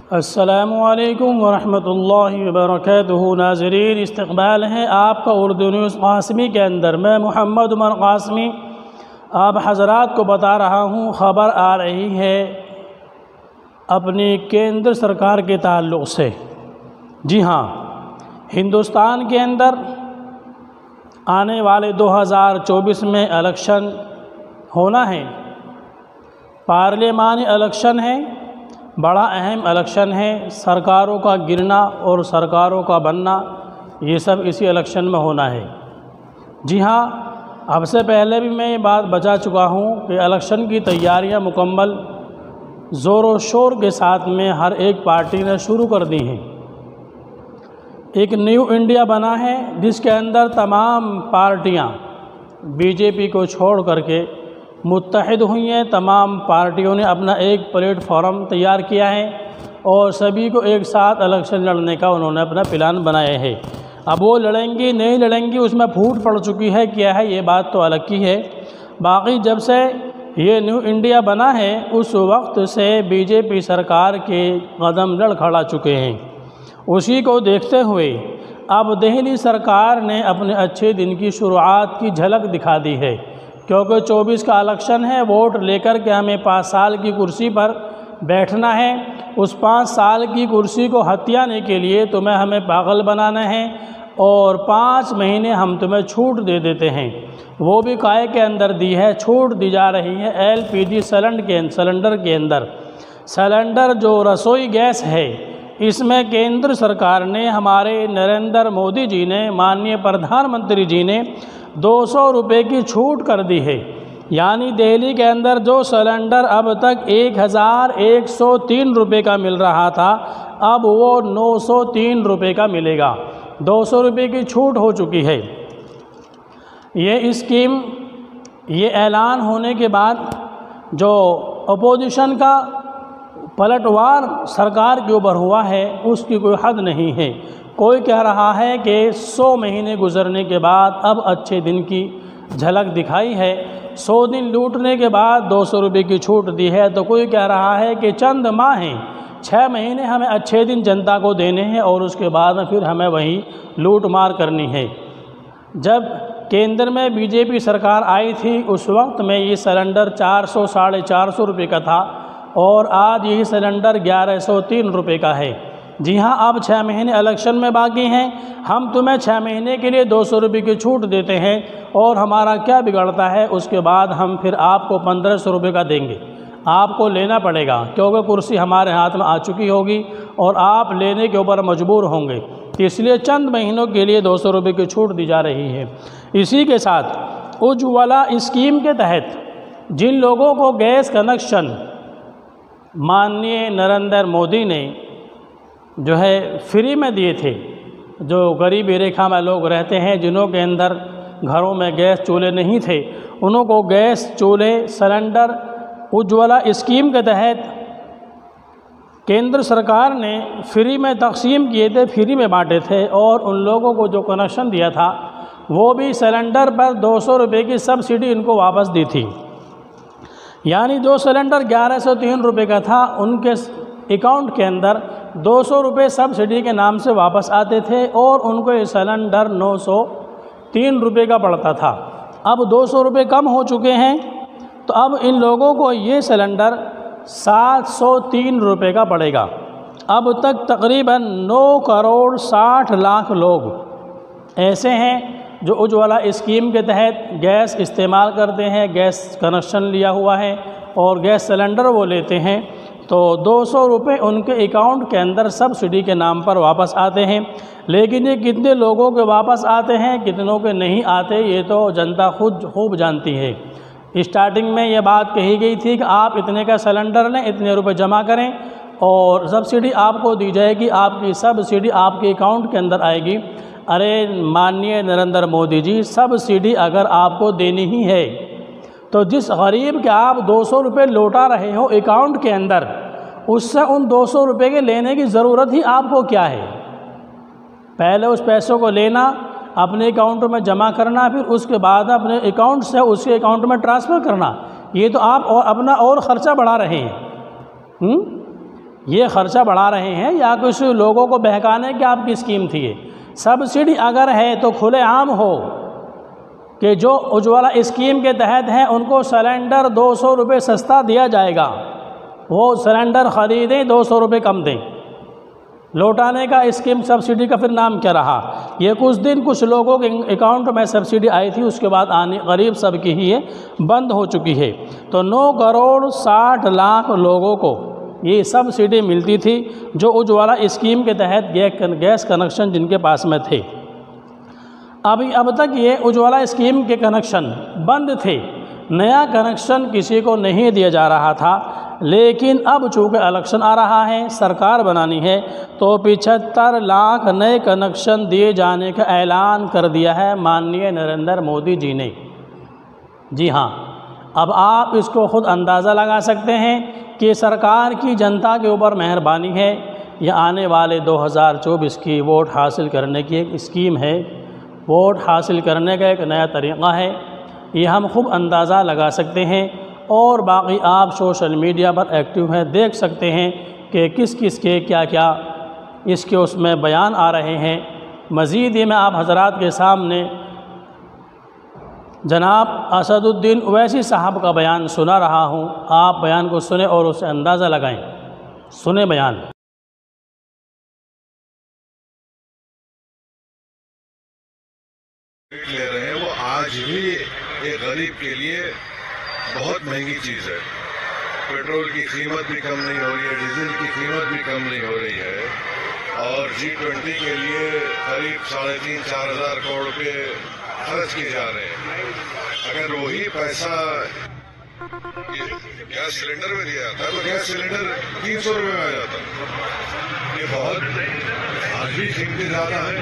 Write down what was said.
अस्सलामुअलैकुम वरहमतुल्लाहि वबरकातुहू। नाज़रीन, इस्तक़बाल है आपका उर्दू न्यूज़ क़ासमी के अंदर। मैं मोहम्मद उमर क़ासमी आप हज़रात को बता रहा हूँ, ख़बर आ रही है अपनी केंद्र सरकार के ताल्लुक़ से। जी हाँ, हिंदुस्तान के अंदर आने वाले 2024 में इलेक्शन होना है। पार्लिमानी इलेक्शन है, बड़ा अहम इलेक्शन है। सरकारों का गिरना और सरकारों का बनना, ये सब इसी इलेक्शन में होना है। जी हाँ, अब से पहले भी मैं ये बात बता चुका हूँ कि इलेक्शन की तैयारियां मुकम्मल ज़ोर शोर के साथ में हर एक पार्टी ने शुरू कर दी हैं। एक न्यू इंडिया बना है जिसके अंदर तमाम पार्टियां बीजेपी को छोड़ करके मुत्तहिद हुई हैं। तमाम पार्टियों ने अपना एक प्लेटफॉर्म तैयार किया है और सभी को एक साथ इलेक्शन लड़ने का उन्होंने अपना प्लान बनाया है। अब वो लड़ेंगी नहीं लड़ेंगी उसमें फूट पड़ चुकी है, क्या है ये बात तो अलग की है। बाकी जब से ये न्यू इंडिया बना है उस वक्त से बीजेपी सरकार के कदम लड़ खड़ा चुके हैं। उसी को देखते हुए अब दिल्ली सरकार ने अपने अच्छे दिन की शुरुआत की झलक दिखा दी है, क्योंकि 24 का इलेक्शन है। वोट लेकर के हमें 5 साल की कुर्सी पर बैठना है। उस 5 साल की कुर्सी को हथियाने के लिए तुम्हें हमें पागल बनाना है और 5 महीने हम तुम्हें छूट दे देते हैं। वो भी काय के अंदर दी है, छूट दी जा रही है LPG सिलेंडर के अंदर। सिलेंडर जो रसोई गैस है, इसमें केंद्र सरकार ने, हमारे नरेंद्र मोदी जी ने, माननीय प्रधानमंत्री जी ने 200 रुपये की छूट कर दी है। यानी दिल्ली के अंदर जो सिलेंडर अब तक 1103 रुपये का मिल रहा था, अब वो 903 रुपये का मिलेगा। 200 रुपये की छूट हो चुकी है। ये स्कीम, ये ऐलान होने के बाद जो अपोजिशन का पलटवार सरकार के ऊपर हुआ है उसकी कोई हद नहीं है। कोई कह रहा है कि 100 महीने गुजरने के बाद अब अच्छे दिन की झलक दिखाई है। 100 दिन लूटने के बाद 200 रुपये की छूट दी है। तो कोई कह रहा है कि चंद माह हैं, 6 महीने हमें अच्छे दिन जनता को देने हैं और उसके बाद में फिर हमें वही लूट मार करनी है। जब केंद्र में बीजेपी सरकार आई थी उस वक्त में ये सिलेंडर 400 साढ़े 400 रुपये का था और आज यही सिलेंडर 1103 रुपये का है। जी हाँ, अब 6 महीने इलेक्शन में बाकी हैं। हम तुम्हें 6 महीने के लिए 200 रुपये की छूट देते हैं और हमारा क्या बिगड़ता है। उसके बाद हम फिर आपको 1500 रुपये का देंगे। आपको लेना पड़ेगा क्योंकि कुर्सी हमारे हाथ में आ चुकी होगी और आप लेने के ऊपर मजबूर होंगे। इसलिए चंद महीनों के लिए 200 रुपये की छूट दी जा रही है। इसी के साथ उज्ज्वला स्कीम के तहत जिन लोगों को गैस कनेक्शन माननीय नरेंद्र मोदी ने जो है फ्री में दिए थे, जो गरीबी रेखा में लोग रहते हैं, जिन्हों के अंदर घरों में गैस चूल्हे नहीं थे, उनको गैस चूल्हे सिलेंडर उज्ज्वला स्कीम के तहत केंद्र सरकार ने फ्री में तकसीम किए थे, फ्री में बांटे थे। और उन लोगों को जो कनेक्शन दिया था वो भी सिलेंडर पर 200 रुपये की सब्सिडी इनको वापस दी थी। यानी जो सिलेंडर 1103 रुपये का था, उनके अकाउंट के अंदर 200 रुपये सब्सिडी के नाम से वापस आते थे और उनको ये सिलेंडर 903 रुपये का पड़ता था। अब 200 रुपये कम हो चुके हैं, तो अब इन लोगों को ये सिलेंडर 703 रुपये का पड़ेगा। अब तक तकरीबन 9 करोड़ 60 लाख लोग ऐसे हैं जो उज्ज्वला स्कीम के तहत गैस इस्तेमाल करते हैं, गैस कनेक्शन लिया हुआ है और गैस सिलेंडर वो लेते हैं। तो 200 रुपये उनके अकाउंट के अंदर सब्सिडी के नाम पर वापस आते हैं। लेकिन ये कितने लोगों के वापस आते हैं, कितनों के नहीं आते, ये तो जनता खुद खूब जानती है। स्टार्टिंग में ये बात कही गई थी कि आप इतने का सिलेंडर लें, इतने रुपए जमा करें और सब्सिडी आपको दी जाएगी, आपकी सब्सिडी आपके अकाउंट के अंदर आएगी। अरे माननीय नरेंद्र मोदी जी, सब्सिडी अगर आपको देनी ही है तो जिस गरीब के आप 200 रुपये लौटा रहे हो अकाउंट के अंदर, उससे उन 200 रुपये के लेने की ज़रूरत ही आपको क्या है। पहले उस पैसों को लेना, अपने अकाउंट में जमा करना, फिर उसके बाद अपने अकाउंट से उसके अकाउंट में ट्रांसफ़र करना। ये तो आप और अपना और ख़र्चा बढ़ा रहे हैं। ये ख़र्चा बढ़ा रहे हैं या कुछ लोगों को बहकाने की आपकी स्कीम थी। ये सब्सिडी अगर है तो खुलेआम हो कि जो उज्ज्वला स्कीम के तहत हैं उनको सिलेंडर 200 रुपये सस्ता दिया जाएगा, वो सिलेंडर ख़रीदें 200 रुपये कम दें। लौटाने का स्कीम सब्सिडी का फिर नाम क्या रहा? ये कुछ दिन कुछ लोगों के अकाउंट में सब्सिडी आई थी, उसके बाद आने करीब सबकी ही ये बंद हो चुकी है। तो 9 करोड़ 60 लाख लोगों को ये सब्सिडी मिलती थी जो उज्ज्वला स्कीम के तहत गैस कनेक्शन जिनके पास में थे। अब तक ये उज्ज्वला स्कीम के कनेक्शन बंद थे, नया कनेक्शन किसी को नहीं दिया जा रहा था। लेकिन अब चूँकि इलेक्शन आ रहा है, सरकार बनानी है, तो 75 लाख नए कनेक्शन दिए जाने का ऐलान कर दिया है माननीय नरेंद्र मोदी जी ने। जी हाँ, अब आप इसको ख़ुद अंदाज़ा लगा सकते हैं कि सरकार की जनता के ऊपर मेहरबानी है। यह आने वाले 2024 की वोट हासिल करने की एक स्कीम है, वोट हासिल करने का एक नया तरीक़ा है, ये हम खूब अंदाज़ा लगा सकते हैं। और बाकी आप सोशल मीडिया पर एक्टिव हैं, देख सकते हैं कि किस किस के क्या क्या इसके उसमें बयान आ रहे हैं। मज़ीद ये मैं आप हज़रात के सामने जनाब असदुद्दीन ओवैसी साहब का बयान सुना रहा हूँ, आप बयान को सुने और उससे अंदाज़ा लगाएं। सुने बयान। ले रहे हैं वो आज भी एक गरीब के लिए बहुत महंगी चीज़ है। पेट्रोल की कीमत भी कम नहीं हो रही है, डीजल की कीमत भी कम नहीं हो रही है और G20 के लिए करीब 3,500-4 हज़ार करोड़ रुपये खर्च किए जा रहे हैं। अगर वही पैसा गैस सिलेंडर में दिया जाता तो गैस सिलेंडर 300 रुपये में आ जाता। ये बहुत आज भी कीमती ज़्यादा है।